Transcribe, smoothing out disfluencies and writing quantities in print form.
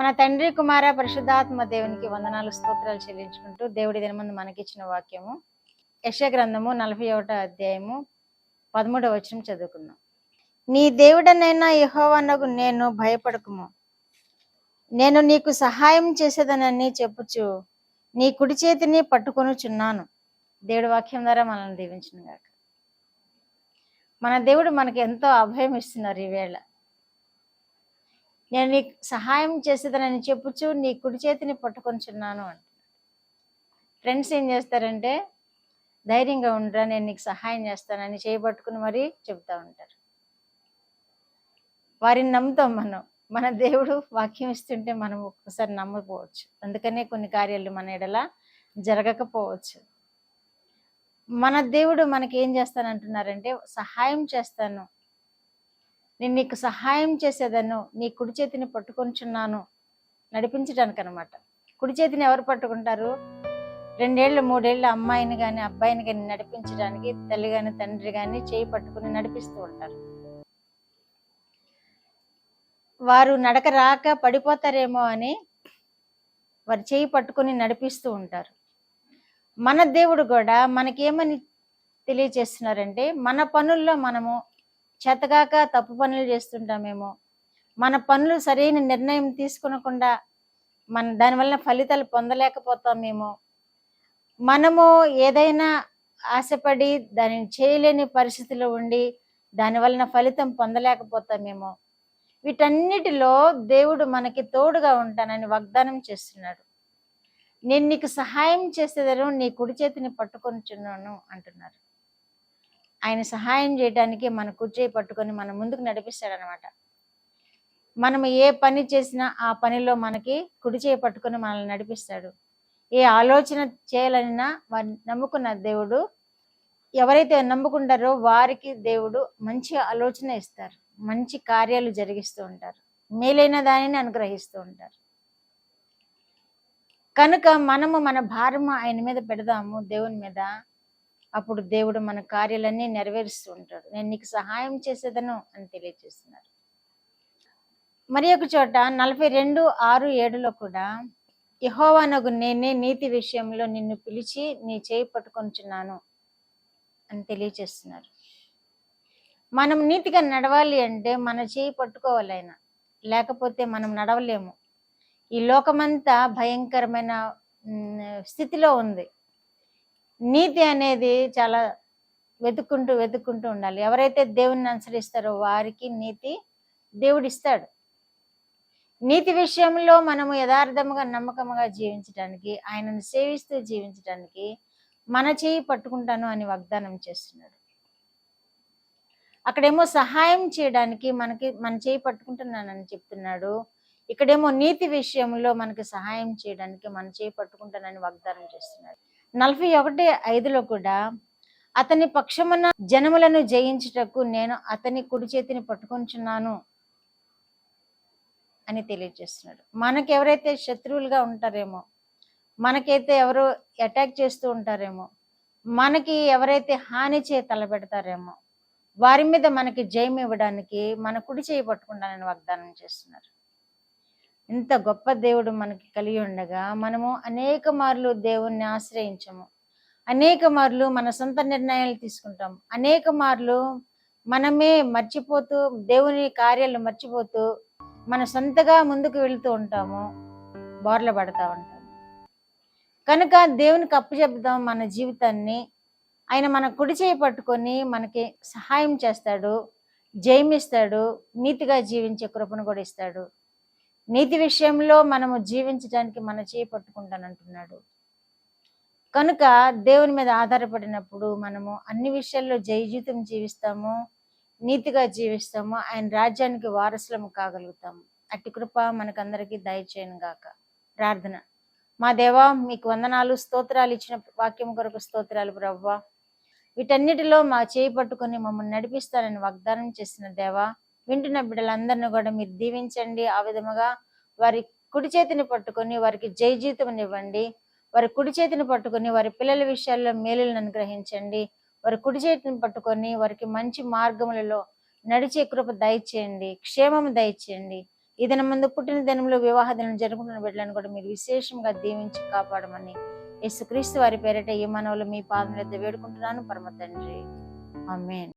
మన తండ్రి కుమార పరిశుద్ధాత్మ దేవునికి వందనాలు స్తోత్రాలు చెల్లించుకుంటూ దేవుడి దినమందు మనకిచ్చిన వాక్యము యెషయా గ్రంథము 41వ అధ్యాయము 13వ వచనం చదువుకుందాం. నీ దేవుడనైనా యెహోవానగు నేను భయపడకుము, నేను నీకు సహాయం చేసేదనని చెప్పుచు నీ కుడి చేతిని పట్టుకొనుచున్నాను. దేవుడి వాక్యం ద్వారా మనల్ని దీవించును గాక. మన దేవుడు మనకి ఎంతో అభయం ఇస్తున్నారు. ఈవేళ నేను నీకు సహాయం చేసేదనని చెప్పుచు నీ కుడి చేతిని పట్టుకొనిచున్నాను అంట. ఫ్రెండ్స్ ఏం చేస్తారంటే ధైర్యంగా ఉండరా, నేను నీకు సహాయం చేస్తానని చేయబట్టుకుని మరీ చెబుతూ ఉంటారు. వారిని నమ్ముతాం మనం. మన దేవుడు వాక్యం ఇస్తుంటే మనం ఒక్కసారి నమ్మకపోవచ్చు. అందుకనే కొన్ని కార్యాలు మన ఎడల జరగకపోవచ్చు. మన దేవుడు మనకి ఏం చేస్తానంటున్నారంటే సహాయం చేస్తాను, నేను నీకు సహాయం చేసేదను, నీ కుడి చేతిని పట్టుకొనిచున్నాను నడిపించడానికి అనమాట. కుడి చేతిని ఎవరు పట్టుకుంటారు? 2 ఏళ్ళు 3 ఏళ్ళ అమ్మాయిని కానీ అబ్బాయిని కానీ నడిపించడానికి తల్లి కానీ తండ్రి కానీ చేయి పట్టుకుని నడిపిస్తూ ఉంటారు. వారు నడక రాక పడిపోతారేమో అని వారు చేయి పట్టుకుని నడిపిస్తూ ఉంటారు. మన దేవుడు కూడా మనకేమని తెలియచేస్తున్నారంటే మన పనుల్లో మనము చేతగాక తప్పు పనులు చేస్తుంటామేమో, మన పనులు సరైన నిర్ణయం తీసుకునకుండా దానివల్ల ఫలితాలు పొందలేకపోతామేమో, మనము ఏదైనా ఆశపడి దానిని చేయలేని పరిస్థితిలో ఉండి దానివలన ఫలితం పొందలేకపోతామేమో, వీటన్నిటిలో దేవుడు మనకి తోడుగా ఉంటానని వాగ్దానం చేస్తున్నాడు. నేను నీకు సహాయం చేసేదను, నీ కుడి చేతిని పట్టుకొనిచున్నాను అంటున్నారు. ఆయన సహాయం చేయడానికి మన కుడి చేయి పట్టుకొని మన ముందుకు నడిపిస్తాడు అనమాట. మనం ఏ పని చేసినా ఆ పనిలో మనకి కుడి చేయి పట్టుకొని మనల్ని నడిపిస్తాడు. ఏ ఆలోచన చేయాలన్నా వారిని నమ్ముకున్న దేవుడు, ఎవరైతే నమ్ముకుంటారో వారికి దేవుడు మంచి ఆలోచన ఇస్తారు, మంచి కార్యాలు జరిగిస్తూ ఉంటారు, మేలైన దానిని అనుగ్రహిస్తూ ఉంటారు. కనుక మనము మన భారము ఆయన మీద పెడదాము, దేవుని మీద. అప్పుడు దేవుడు మన కార్యాలన్నీ నెరవేరుస్తూ ఉంటాడు. నేను నీకు సహాయం చేసేదను అని తెలియజేస్తున్నారు. మరి ఒక చోట 42:6-7లో కూడా యెహోవానగు నేనే నీతి విషయంలో నిన్ను పిలిచి నీ చేయి పట్టుకొనిచున్నాను అని తెలియజేస్తున్నారు. మనం నీతిగా నడవాలి అంటే మన చేయి పట్టుకోవాలి ఆయన, లేకపోతే మనం నడవలేము. ఈ లోకమంతా భయంకరమైన స్థితిలో ఉంది. నీతి అనేది చాలా వెతుక్కుంటూ ఉండాలి. ఎవరైతే దేవుణ్ణి అనుసరిస్తారో వారికి నీతి దేవుడిస్తాడు. నీతి విషయంలో మనము యథార్థముగా నమ్మకముగా జీవించడానికి, ఆయనను సేవిస్తూ జీవించడానికి మన చేయి పట్టుకుంటాను అని వాగ్దానం చేస్తున్నాడు. అక్కడేమో సహాయం చేయడానికి మన చేయి పట్టుకుంటున్నానని చెప్తున్నాడు. ఇక్కడేమో నీతి విషయంలో మనకి సహాయం చేయడానికి మన చేయి పట్టుకుంటానని వాగ్దానం చేస్తున్నాడు. 41:5లో కూడా అతని పక్షమున జనములను జయించుటకు నేను అతని కుడి చేతిని పట్టుకొనిచున్నాను అని తెలియజేస్తున్నాడు. మనకి ఎవరైతే శత్రువులుగా ఉంటారేమో, మనకైతే ఎవరో అటాక్ చేస్తూ ఉంటారేమో, మనకి ఎవరైతే హాని తలపెడతారేమో, వారి మీద మనకి జయం ఇవ్వడానికి మన కుడి చేయి పట్టుకుంటానని వాగ్దానం చేస్తున్నారు. ఇంత గొప్ప దేవుడు మనకి కలిగి ఉండగా మనము అనేక మార్లు దేవుణ్ణి ఆశ్రయించము, అనేక మార్లు మన సొంత నిర్ణయాలు తీసుకుంటాం, అనేక మార్లు మనమే మర్చిపోతూ దేవుని కార్యాలు మర్చిపోతూ మన సొంతగా ముందుకు వెళుతూ ఉంటాము, బోర్ల పడతా ఉంటాము. కనుక దేవునికి అప్పచెప్దాం మన జీవితాన్ని. ఆయన మన కుడి చేయి పట్టుకొని మనకి సహాయం చేస్తాడు, జయమిస్తాడు, నీతిగా జీవించే కృపను కూడా ఇస్తాడు. నీతి విషయంలో మనము జీవించడానికి మన చేయి పట్టుకుంటానంటున్నాడు. కనుక దేవుని మీద ఆధారపడినప్పుడు మనము అన్ని విషయాల్లో జయజీవితం జీవిస్తాము, నీతిగా జీవిస్తాము, ఆయన రాజ్యానికి వారసులము కాగలుగుతాము. అట్టి కృప మనకందరికీ దయచేయను గాక. ప్రార్థన. మా దేవా, మీకు వందనాలు, స్తోత్రాలు. ఇచ్చిన వాక్యం కొరకు స్తోత్రాలు ప్రభువా. వీటన్నిటిలో మా చేయి పట్టుకొని మమ్మల్ని నడిపిస్తారని వాగ్దానం చేసిన దేవా, వింటున్న బిడ్డలందరినీ కూడా మీరు దీవించండి. ఆ విధముగా వారి కుడి చేతిని పట్టుకొని వారికి జయ జీవితం ఇవ్వండి. వారి కుడి చేతిని పట్టుకొని వారి పిల్లల విషయాల్లో మేలులను అనుగ్రహించండి. వారి కుడి చేతిని పట్టుకొని వారికి మంచి మార్గములలో నడిచే కృప దయచేయండి, క్షేమము దయచేయండి. ఈ దినం ముందు పుట్టిన దినంలో వివాహ దినం జరుపుకున్న బిడ్డలను కూడా మీరు విశేషంగా దీవించి కాపాడమని యేసుక్రీస్తు వారి పేరిట ఈ మనవులు మీ పాదం వద్ద వేడుకుంటున్నాను పరమ తండ్రి. ఆమేన్.